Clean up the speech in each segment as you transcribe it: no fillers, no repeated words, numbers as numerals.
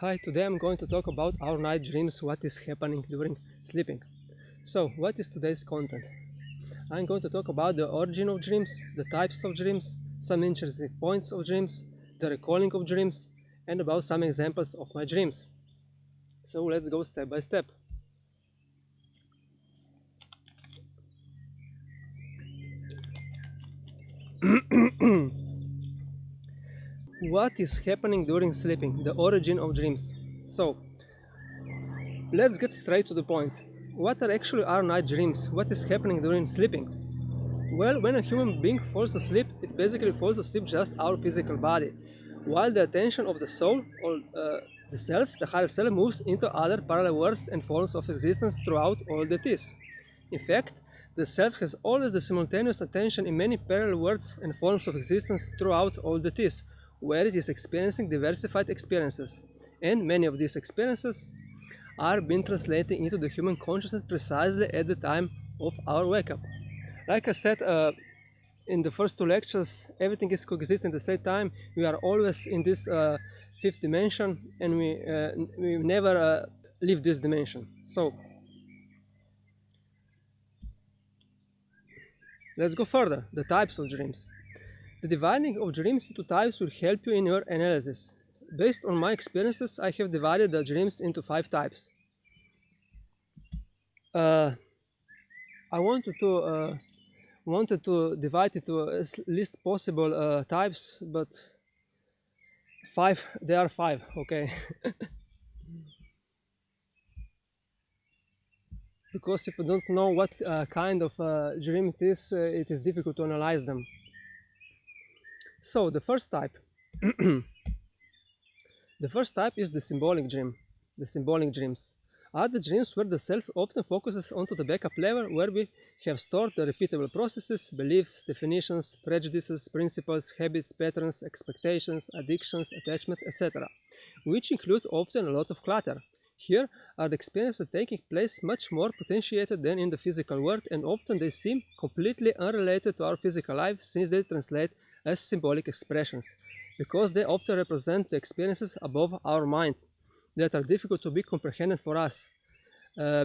Hi, today I'm going to talk about our night dreams, what is happening during sleeping. So, what is today's content? I'm going to talk about the origin of dreams, the types of dreams, some interesting points of dreams, the recalling of dreams, and about some examples of my dreams. So, let's go step by step. What is happening during sleeping? The origin of dreams. So, let's get straight to the point. What are actually our night dreams? What is happening during sleeping? Well, when a human being falls asleep, it basically falls asleep just our physical body, while the attention of the soul, or the self, the higher self, moves into other parallel worlds and forms of existence throughout all that is. In fact, the self has always the simultaneous attention in many parallel worlds and forms of existence throughout all that is, where it is experiencing diversified experiences. And many of these experiences are being translated into the human consciousness precisely at the time of our wake up. Like I said in the first two lectures, everything is coexisting at the same time. We are always in this fifth dimension, and we never leave this dimension. So let's go further. The types of dreams. The dividing of dreams into types will help you in your analysis. Based on my experiences, I have divided the dreams into 5 types. I wanted to divide it to as least possible types, but there are 5, okay. Because if you don't know what kind of dream it is difficult to analyze them. So the first type is the symbolic dream. The symbolic dreams are the dreams where the self often focuses onto the backup level, where we have stored the repeatable processes, beliefs, definitions, prejudices, principles, habits, patterns, expectations, addictions, attachment, etc., which include often a lot of clutter. Here are the experiences taking place much more potentiated than in the physical world, and often they seem completely unrelated to our physical life, since they translate as symbolic expressions, because they often represent the experiences above our mind that are difficult to be comprehended for us,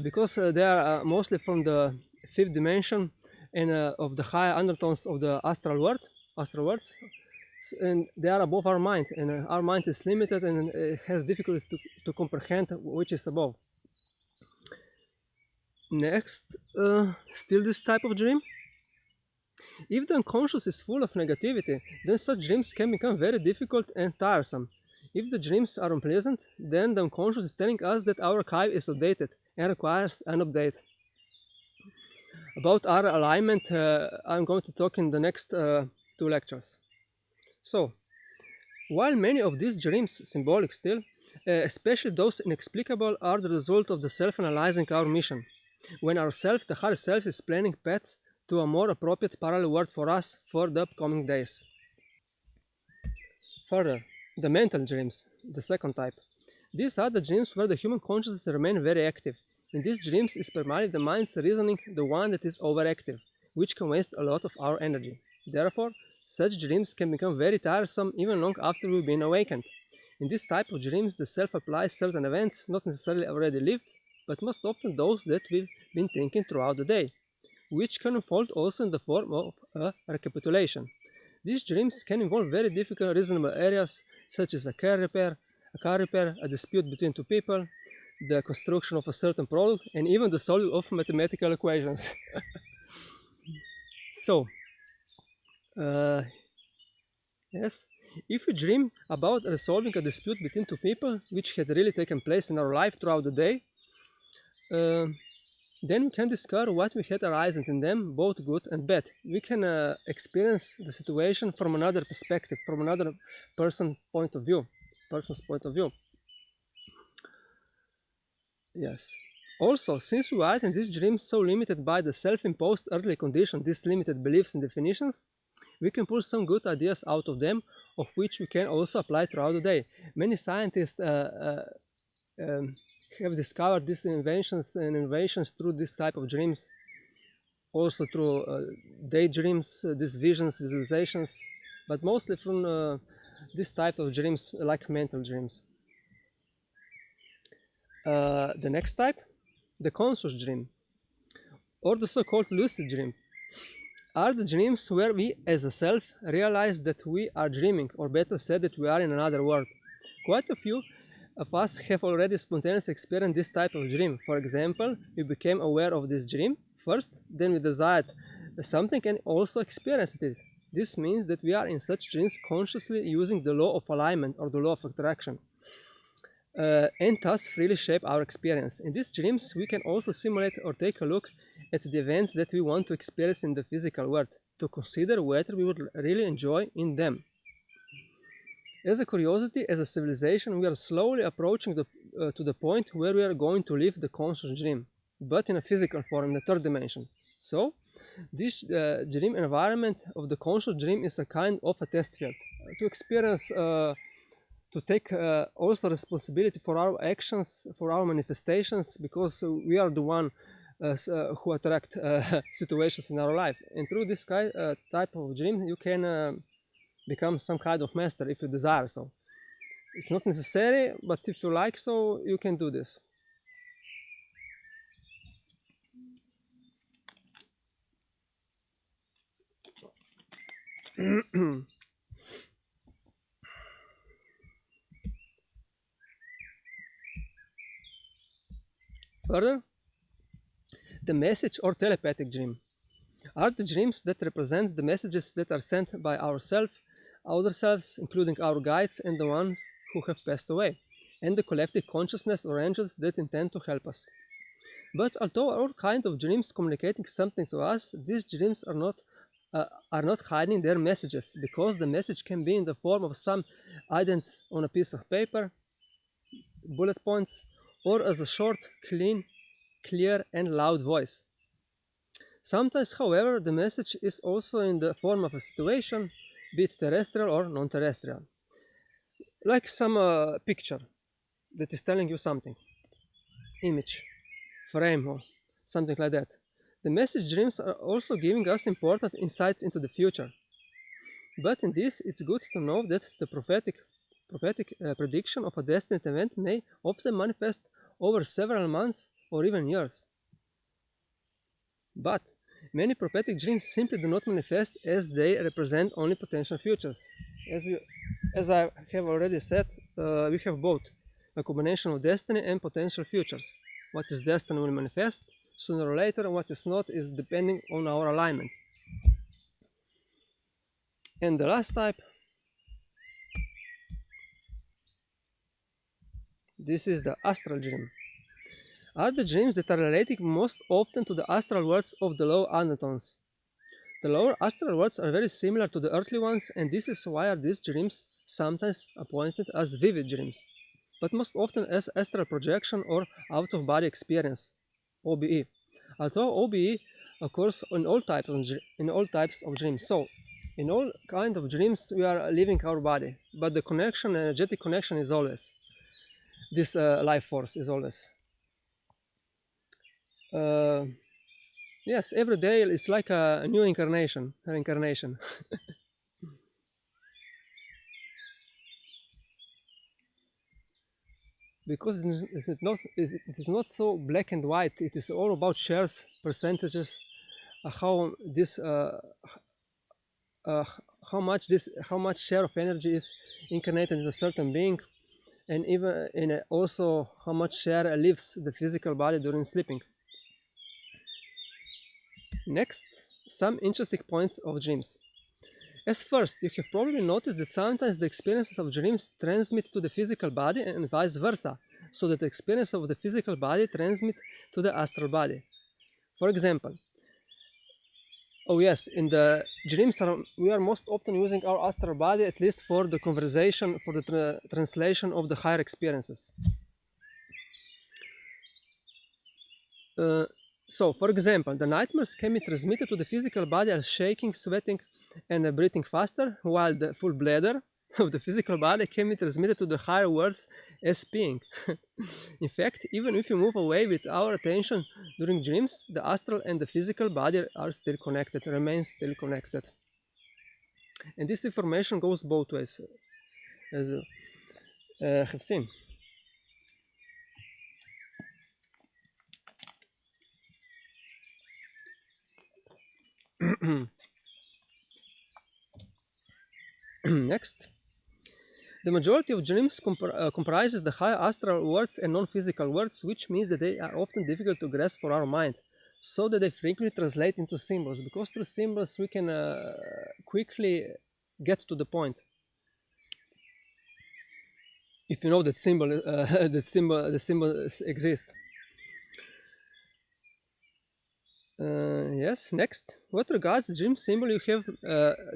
because they are mostly from the fifth dimension and of the higher undertones of the astral worlds, and they are above our mind, and our mind is limited and has difficulties to comprehend which is above. Next, still this type of dream. If the unconscious is full of negativity, then such dreams can become very difficult and tiresome. If the dreams are unpleasant, then the unconscious is telling us that our archive is outdated and requires an update. About our alignment, I'm going to talk in the next 2 lectures. So, while many of these dreams, symbolic still, especially those inexplicable, are the result of the self-analyzing our mission, when our self, the higher self, is planning paths to a more appropriate parallel world for us for the upcoming days. Further, the mental dreams, the second type. These are the dreams where the human consciousness remains very active. In these dreams is primarily the mind's reasoning the one that is overactive, which can waste a lot of our energy. Therefore, such dreams can become very tiresome even long after we've been awakened. In this type of dreams, the self applies certain events not necessarily already lived, but most often those that we've been thinking throughout the day, which can unfold also in the form of a recapitulation. These dreams can involve very difficult reasonable areas such as a car repair, a dispute between 2 people, the construction of a certain product, and even the solving of mathematical equations. So, yes, if we dream about resolving a dispute between 2 people which had really taken place in our life throughout the day, then we can discover what we had arising in them, both good and bad. We can experience the situation from another perspective, from another person's point of view. Yes. Also, since we are in these dreams so limited by the self-imposed earthly condition, these limited beliefs and definitions, we can pull some good ideas out of them, of which we can also apply throughout the day. Many scientists have discovered these inventions and innovations through this type of dreams, also through daydreams, these visions, visualizations, but mostly from this type of dreams, like mental dreams. The next type, the conscious dream, or the so-called lucid dream, are the dreams where we as a self realize that we are dreaming, or better said, that we are in another world. Quite a few of us have already spontaneously experienced this type of dream. For example, we became aware of this dream first, then we desired something and also experienced it. This means that we are in such dreams consciously using the law of alignment or the law of attraction, and thus freely shape our experience. In these dreams, we can also simulate or take a look at the events that we want to experience in the physical world, to consider whether we would really enjoy in them. As a curiosity, as a civilization, we are slowly approaching to the point where we are going to live the conscious dream, but in a physical form, in the third dimension. So, this dream environment of the conscious dream is a kind of a test field to experience, to take also responsibility for our actions, for our manifestations, because we are the one who attract situations in our life. And through this type of dream, you can become some kind of master if you desire so. It's not necessary, but if you like so, you can do this. Further, the message or telepathic dream are the dreams that represents the messages that are sent by ourselves, other selves, including our guides and the ones who have passed away, and the collective consciousness or angels that intend to help us. But although all kinds of dreams communicating something to us, these dreams are not hiding their messages, because the message can be in the form of some idents on a piece of paper, bullet points, or as a short, clean, clear, and loud voice. Sometimes, however, the message is also in the form of a situation, be it terrestrial or non-terrestrial, like some picture that is telling you something, image, frame, or something like that. The message dreams are also giving us important insights into the future. But in this, it's good to know that the prophetic prediction of a destined event may often manifest over several months or even years. But many prophetic dreams simply do not manifest, as they represent only potential futures. As I have already said, we have both a combination of destiny and potential futures. What is destined will manifest sooner or later, and what is not is depending on our alignment. And the last type, this is the astral dream, are the dreams that are related most often to the astral worlds of the lower undertones. The lower astral worlds are very similar to the earthly ones, and this is why these dreams sometimes appointed as vivid dreams, but most often as astral projection or out-of-body experience, OBE. Although OBE occurs in all types of dreams. So, in all kinds of dreams, we are leaving our body, but the connection, energetic connection, is always. This life force is always. Yes, every day is like a new incarnation, reincarnation. Because it is not so black and white. It is all about shares, percentages, how much share of energy is incarnated in a certain being, and even in also how much share leaves the physical body during sleeping. Next, some interesting points of dreams. As first, you have probably noticed that sometimes the experiences of dreams transmit to the physical body and vice versa, so that the experience of the physical body transmit to the astral body. For example, oh yes, in the dreams we are most often using our astral body, at least for the conversation, for the translation of the higher experiences. So, for example, the nightmares can be transmitted to the physical body as shaking, sweating, and breathing faster, while the full bladder of the physical body can be transmitted to the higher worlds as peeing. In fact, even if you move away with our attention during dreams, the astral and the physical body are still connected, remain still connected. And this information goes both ways, as you have seen. Next, the majority of dreams comprises the higher astral worlds and non-physical worlds, which means that they are often difficult to grasp for our mind, so that they frequently translate into symbols, because through symbols we can quickly get to the point. If you know that the symbols exist. Yes, next. What regards the dream symbol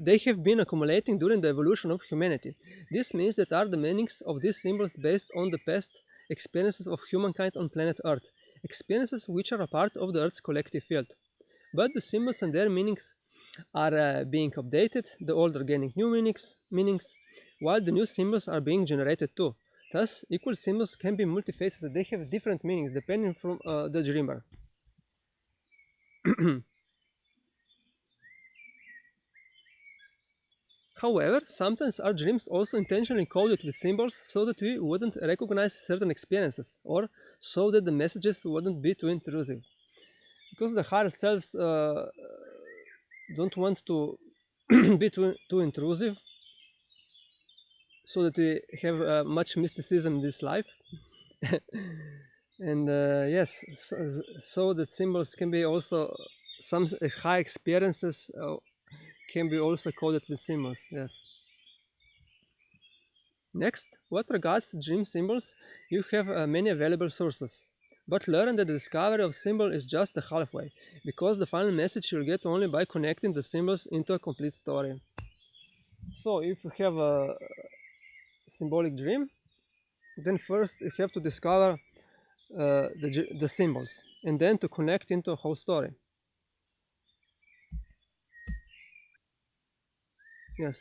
they have been accumulating during the evolution of humanity. This means that are the meanings of these symbols based on the past experiences of humankind on planet Earth, experiences which are a part of the Earth's collective field. But the symbols and their meanings are being updated, the old are gaining new meanings, while the new symbols are being generated too. Thus, equal symbols can be multifaceted. They have different meanings depending from the dreamer. However, sometimes our dreams also intentionally coded with symbols so that we wouldn't recognize certain experiences, or so that the messages wouldn't be too intrusive. Because the higher selves don't want to be too intrusive, so that we have much mysticism in this life. And yes, so that symbols can be also some high experiences can be also coded with symbols. Yes. Next, what regards dream symbols, you have many available sources. But learn that the discovery of symbol is just the halfway, because the final message you'll get only by connecting the symbols into a complete story. So if you have a symbolic dream, then first you have to discover the symbols, and then to connect into a whole story. Yes.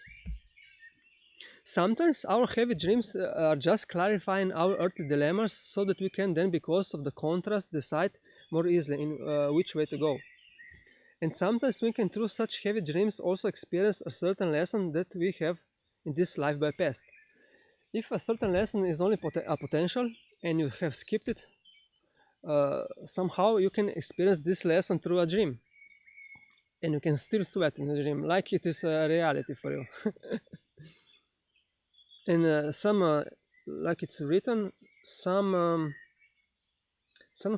Sometimes our heavy dreams are just clarifying our earthly dilemmas so that we can then, because of the contrast, decide more easily in which way to go. And sometimes we can, through such heavy dreams, also experience a certain lesson that we have in this life bypassed. If a certain lesson is only a potential and you have skipped it, somehow you can experience this lesson through a dream. And you can still sweat in the dream like it is a reality for you. And some, like it's written, some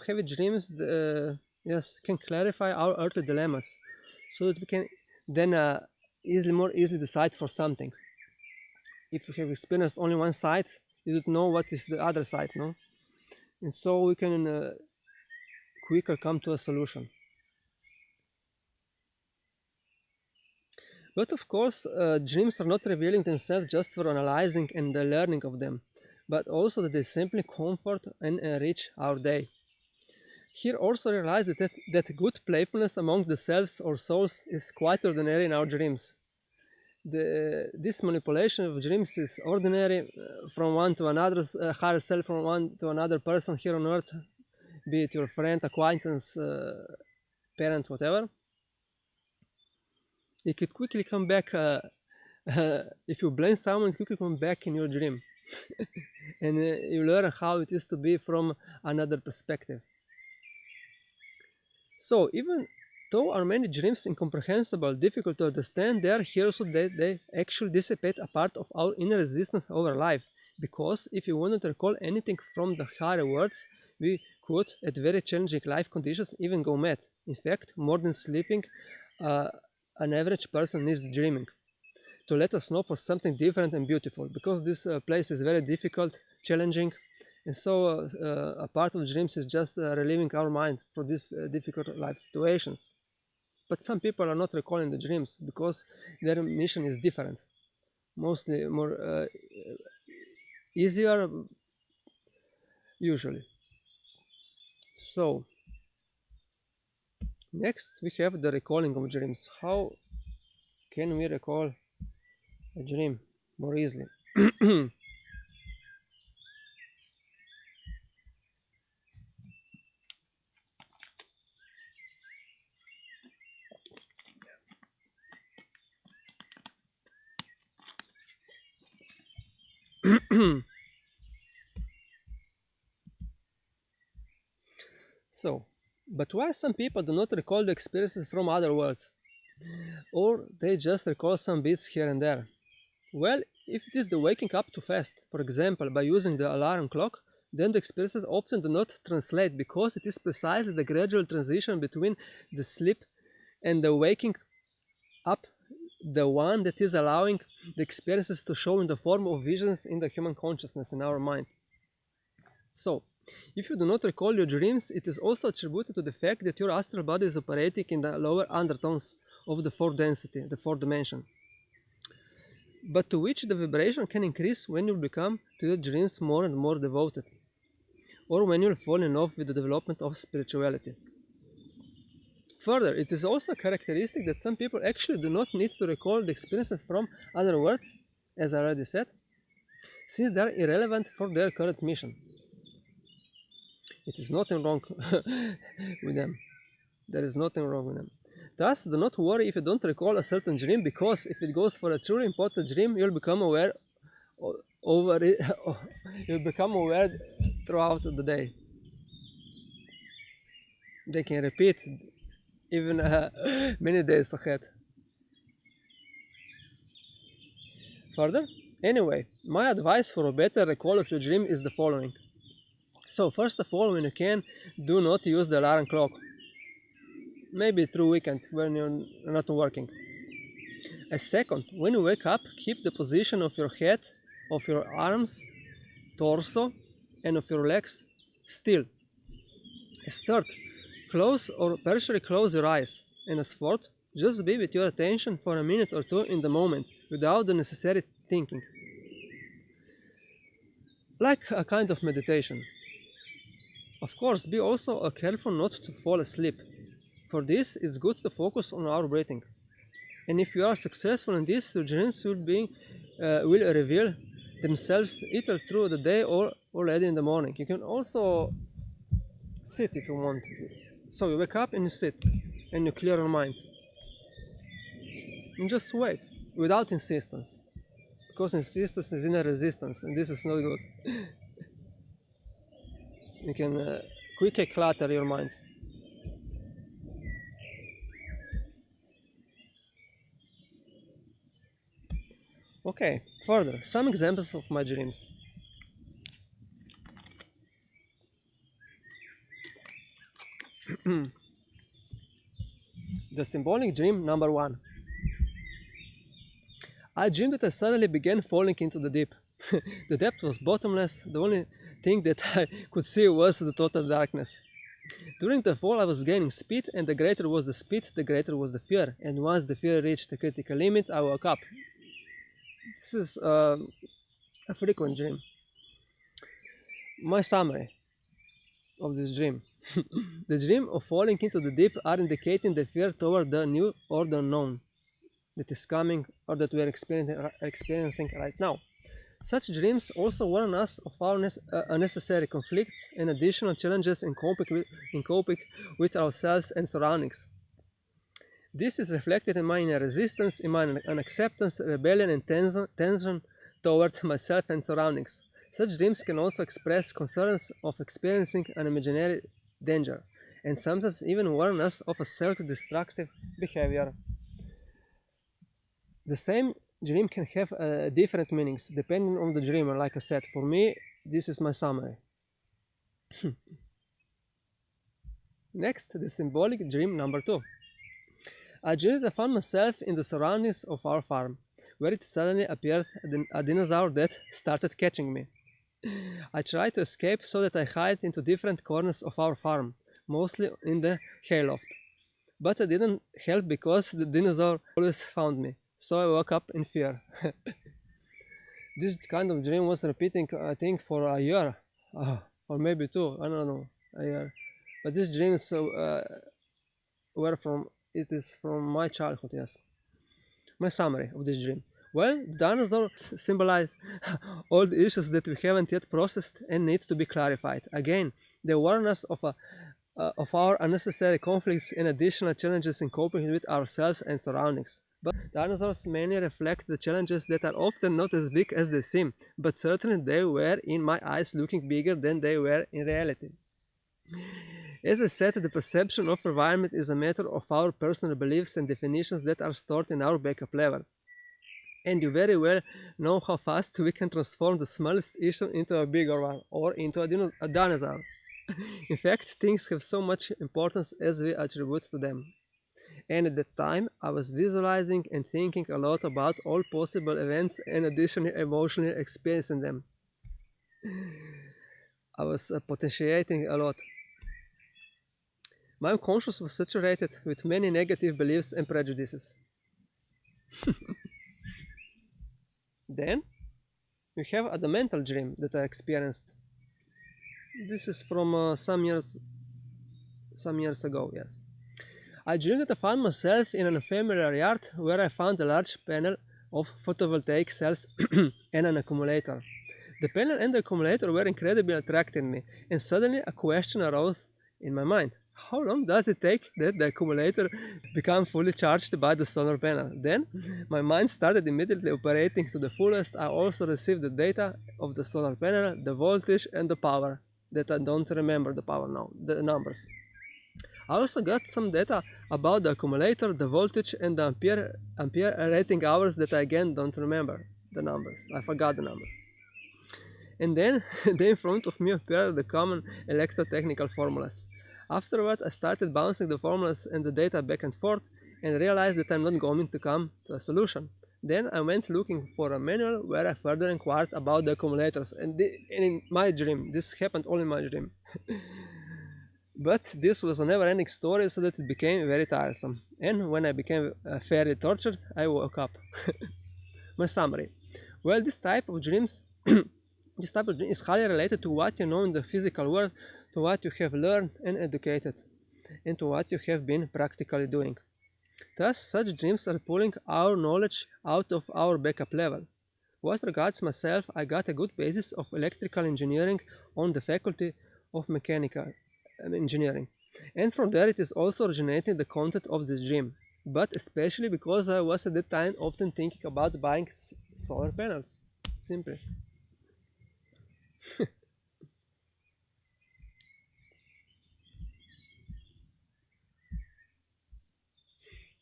heavy dreams, yes, can clarify our earthly dilemmas, so that we can then more easily decide for something. If you have experienced only one side, you don't know what is the other side, no? And so we can quicker come to a solution. But of course, dreams are not revealing themselves just for analyzing and the learning of them, but also that they simply comfort and enrich our day. Here also realize that good playfulness among the selves or souls is quite ordinary in our dreams. This manipulation of dreams is ordinary from one to another, higher self from one to another person here on earth, be it your friend, acquaintance, parent, whatever. You could quickly come back, if you blame someone, quickly come back in your dream. And you learn how it is to be from another perspective. So even though our many dreams incomprehensible, difficult to understand, they are here so that they actually dissipate a part of our inner resistance over life. Because if you wanted to recall anything from the higher worlds, we could, at very challenging life conditions, even go mad. In fact, more than sleeping, an average person needs dreaming to let us know for something different and beautiful, because this place is very difficult, challenging, and so a part of dreams is just relieving our mind for these difficult life situations. But some people are not recalling the dreams because their mission is different, mostly more easier usually. So next we have the recalling of dreams. How can we recall a dream more easily? So, but why some people do not recall the experiences from other worlds? Or they just recall some bits here and there? Well, if it is the waking up too fast, for example by using the alarm clock, then the experiences often do not translate because it is precisely the gradual transition between the sleep and the waking up the one that is allowing the experiences to show in the form of visions in the human consciousness in our mind. So, if you do not recall your dreams, it is also attributed to the fact that your astral body is operating in the lower undertones of the fourth density, the fourth dimension, but to which the vibration can increase when you become to your dreams more and more devoted, or when you fall in love with the development of spirituality. Further, it is also characteristic that some people actually do not need to recall the experiences from other worlds, as I already said, since they are irrelevant for their current mission. It is nothing wrong with them. There is nothing wrong with them. Thus, do not worry if you don't recall a certain dream, because if it goes for a truly important dream, you'll become aware over it. You'll become aware throughout the day. They can repeat even many days ahead. Further, anyway, my advice for a better recall of your dream is the following. So first of all, when you can, do not use the alarm clock. Maybe through weekend when you're not working. As second, when you wake up, keep the position of your head, of your arms, torso, and of your legs still. As third, close or partially close your eyes. And as fourth, just be with your attention for a minute or two in the moment, without the necessary thinking. Like a kind of meditation. Of course, be also careful not to fall asleep. For this, it's good to focus on our breathing. And if you are successful in this, your dreams will reveal themselves either through the day or already in the morning. You can also sit if you want. So you wake up and you sit, and you clear your mind. And just wait, without insistence. Because insistence is inner resistance, and this is not good. You can quickly clutter your mind. Okay, further, some examples of my dreams. The symbolic dream number 1. I dreamed that I suddenly began falling into the deep. The depth was bottomless. The only thing that I could see was the total darkness. During the fall I was gaining speed, and the greater was the speed, the greater was the fear, and once the fear reached the critical limit, I woke up. This is a frequent dream. My summary of this dream. The dream of falling into the deep are indicating the fear toward the new or the unknown that is coming or that we are experiencing right now. Such dreams also warn us of our unnecessary conflicts and additional challenges in coping with ourselves and surroundings. This is reflected in my inner resistance, in my unacceptance, rebellion, and tension toward myself and surroundings. Such dreams can also express concerns of experiencing an imaginary danger, and sometimes even warn us of a self-destructive behavior. The same dream can have different meanings depending on the dreamer. Like I said, for me, this is my summary. Next, the symbolic dream number 2. I dreamed I found myself in the surroundings of our farm, where it suddenly appeared a dinosaur that started catching me. I tried to escape so that I hid into different corners of our farm, mostly in the hayloft. But it didn't help because the dinosaur always found me, so I woke up in fear. This kind of dream was repeating, I think, for a year, or maybe 2, I don't know, a year. But these dreams it is from my childhood, yes. My summary of this dream. Well, dinosaurs symbolize all the issues that we haven't yet processed and need to be clarified. Again, they warn us of our unnecessary conflicts and additional challenges in coping with ourselves and surroundings. But dinosaurs mainly reflect the challenges that are often not as big as they seem, but certainly they were in my eyes looking bigger than they were in reality. As I said, the perception of environment is a matter of our personal beliefs and definitions that are stored in our backup level. And you very well know how fast we can transform the smallest issue into a bigger one, or into a dinosaur. In fact, things have so much importance as we attribute to them. And at that time, I was visualizing and thinking a lot about all possible events and additionally emotionally experiencing them. I was potentiating a lot. My unconscious was saturated with many negative beliefs and prejudices. Then, we have the mental dream that I experienced. This is from some years ago, yes. I dreamed that I found myself in an unfamiliar yard where I found a large panel of photovoltaic cells and an accumulator. The panel and the accumulator were incredibly attracting me, and suddenly a question arose in my mind. How long does it take that the accumulator becomes fully charged by the solar panel? Then, my mind started immediately operating to the fullest. I also received the data of the solar panel, the voltage and the power, that I don't remember the power now, the numbers. I also got some data about the accumulator, the voltage and the ampere rating hours that I again don't remember the numbers. I forgot the numbers. And then in front of me appeared the common electrotechnical formulas. Afterward, I started bouncing the formulas and the data back and forth and realized that I'm not going to come to a solution. Then I went looking for a manual where I further inquired about the accumulators. And in my dream, this happened all in my dream. But this was a never-ending story, so that it became very tiresome. And when I became fairly tortured, I woke up. My summary. Well, this type of dream is highly related to what you know in the physical world, to what you have learned and educated, and to what you have been practically doing. Thus, such dreams are pulling our knowledge out of our backup level. What regards myself, I got a good basis of electrical engineering on the faculty of mechanical engineering, and from there it is also originating the content of this dream, but especially because I was at that time often thinking about buying solar panels. Simply.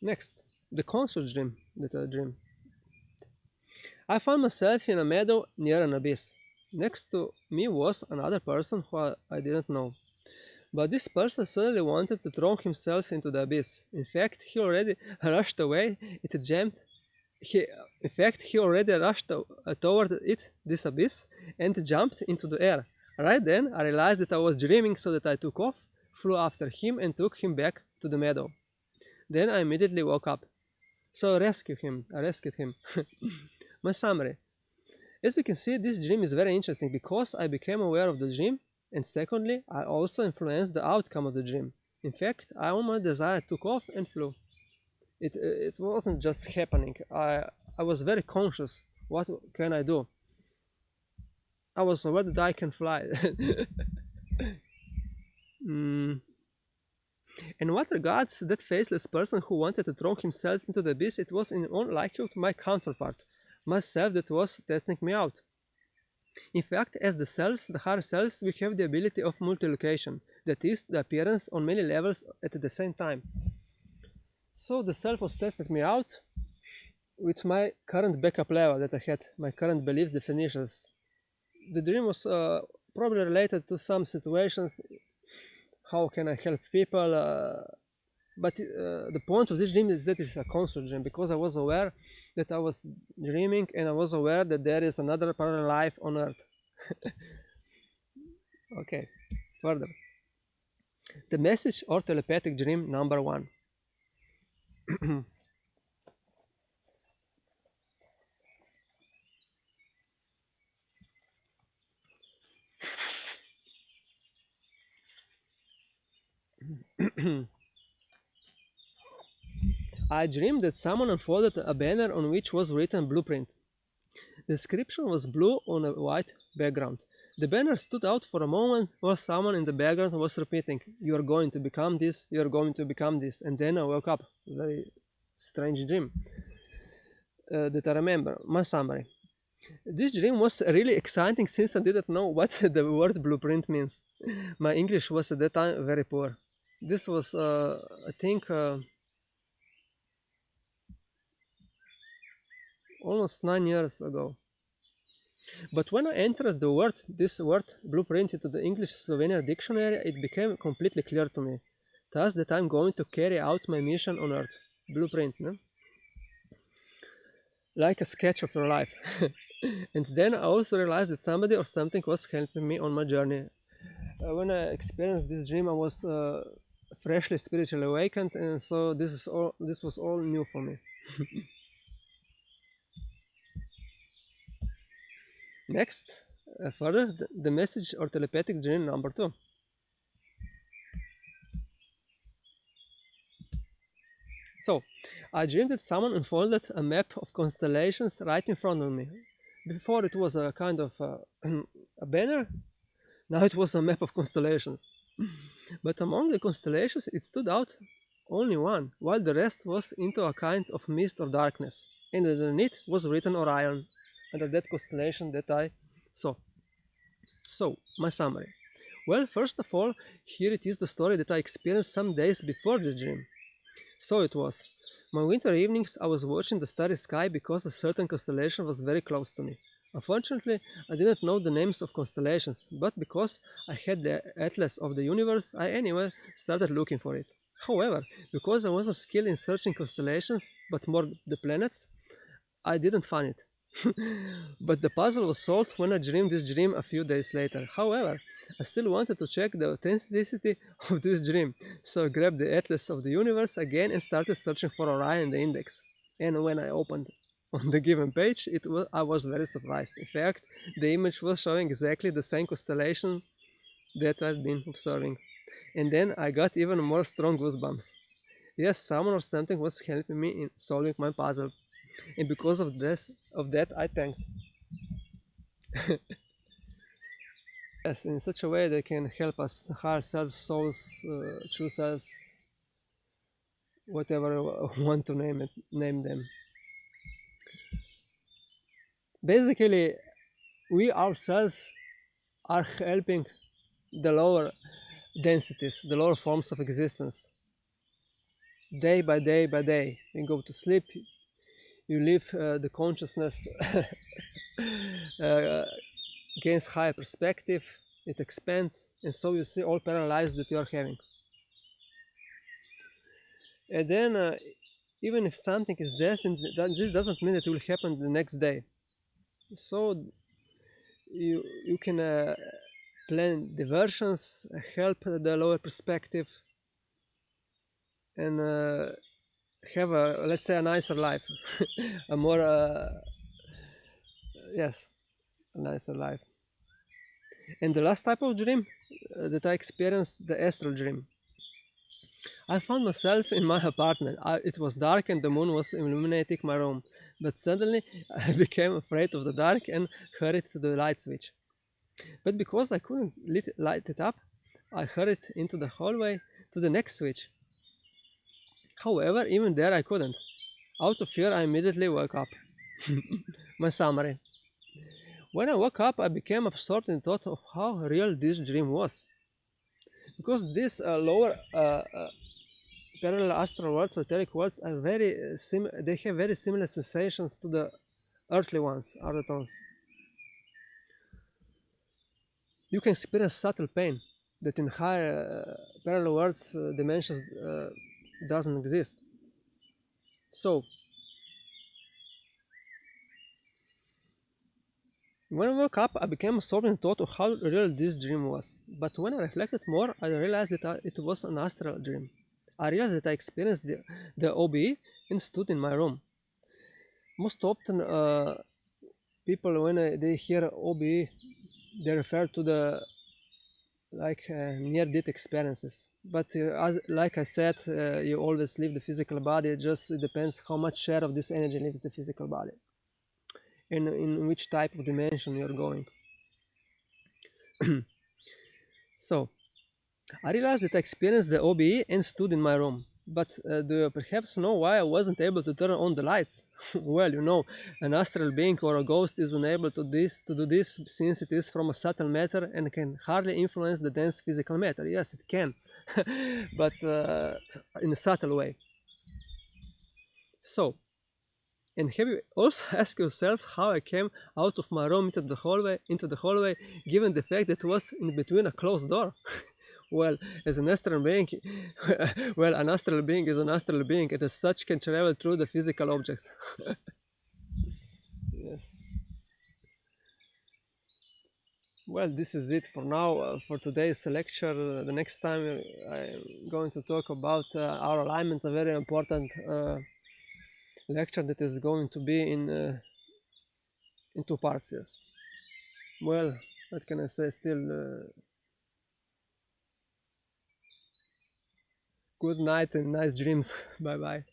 Next, the conscious dream that I dream. I found myself in a meadow near an abyss. Next to me was another person who I didn't know. But this person suddenly wanted to throw himself into the abyss. In fact, he already rushed away. It jammed. He already rushed toward this abyss, and jumped into the air. Right then, I realized that I was dreaming, so that I took off, flew after him, and took him back to the meadow. Then I immediately woke up. So I rescued him. My summary. As you can see, this dream is very interesting because I became aware of the dream, and secondly, I also influenced the outcome of the dream. In fact, I on my desire took off and flew. It wasn't just happening. I was very conscious. What can I do? I was aware that I can fly. And what regards that faceless person who wanted to throw himself into the abyss, it was in all likelihood my counterpart, myself, that was testing me out. In fact, as the higher selves, we have the ability of multilocation, that is, the appearance on many levels at the same time. So the self was testing me out with my current backup level that I had, my current beliefs, definitions. The dream was probably related to some situations. How can I help people? But the point of this dream is that it's a conscious dream, because I was aware that I was dreaming, and I was aware that there is another parallel life on Earth. Okay, further. The message or telepathic dream number 1. I dreamed that someone unfolded a banner on which was written blueprint. The inscription was blue on a white background. The banner stood out for a moment while someone in the background was repeating, "You are going to become this, you are going to become this." And then I woke up. Very strange dream that I remember. My summary. This dream was really exciting since I didn't know what the word blueprint means. My English was at that time very poor. This was, I think, almost 9 years ago. But when I entered this word blueprint into the English Slovenian dictionary, it became completely clear to me. Thus, that I'm going to carry out my mission on Earth. Blueprint, no? Like a sketch of your life. And then I also realized that somebody or something was helping me on my journey. When I experienced this dream, I was freshly spiritually awakened, and so this was all new for me. Next, further, the message or telepathic dream number 2. So, I dreamed that someone unfolded a map of constellations right in front of me. Before it was a kind of a banner, now it was a map of constellations. But among the constellations, it stood out only one, while the rest was into a kind of mist of darkness. And underneath was written Orion, under that constellation that I saw. So, my summary. Well, first of all, here it is the story that I experienced some days before this dream. So it was. My winter evenings I was watching the starry sky because a certain constellation was very close to me. Unfortunately, I didn't know the names of constellations, but because I had the atlas of the universe, I anyway started looking for it. However, because I wasn't skilled in searching constellations, but more the planets, I didn't find it. But the puzzle was solved when I dreamed this dream a few days later. However, I still wanted to check the authenticity of this dream, so I grabbed the Atlas of the Universe again and started searching for Orion in the index. And when I opened on the given page, I was very surprised. In fact, the image was showing exactly the same constellation that I've been observing. And then I got even more strong goosebumps. Yes, someone or something was helping me in solving my puzzle. And because of that, I thanked. Yes, in such a way they can help us, higher selves, souls, true selves, whatever you want to name them. Basically, we ourselves are helping the lower densities, the lower forms of existence. Day by day by day, you go to sleep, you live the consciousness gains higher perspective, it expands, and so you see all parallels that you are having. And then, even if something is destined, this doesn't mean that it will happen the next day. So you can plan diversions, help the lower perspective, and have a, let's say, a nicer life, a more yes, a nicer life. And the last type of dream that I experienced, the astral dream. I found myself in my apartment. It was dark and the moon was illuminating my room. But suddenly I became afraid of the dark and hurried to the light switch. But because I couldn't light it up, I hurried into the hallway to the next switch. However, even there I couldn't. Out of fear, I immediately woke up. My summary. When I woke up, I became absorbed in thought of how real this dream was. Because these lower parallel astral worlds or etheric worlds are they have very similar sensations to the earthly ones, other tones. You can experience subtle pain that in higher parallel worlds dimensions doesn't exist. So when I woke up, I became absorbed in thought of how real this dream was. But when I reflected more, I realized that it was an astral dream. I realized that I experienced the OBE and stood in my room. Most often, people, when they hear OBE, they refer to the near-death experiences. But like I said, you always leave the physical body. It depends how much share of this energy leaves the physical body, and in which type of dimension you're going. So I realized that I experienced the OBE and stood in my room. But do you perhaps know why I wasn't able to turn on the lights? Well, you know, an astral being or a ghost is unable to do this since it is from a subtle matter and can hardly influence the dense physical matter. Yes, it can, but in a subtle way. So, and have you also asked yourself how I came out of my room into the hallway, given the fact that it was in between a closed door? Well, as an astral being, well, an astral being is an astral being, and as such can travel through the physical objects. Yes. Well, this is it for now for today's lecture. The next time I'm going to talk about our alignment, a very important lecture that is going to be in two parts. Yes. Well, what can I say? Still, good night and nice dreams. Bye bye.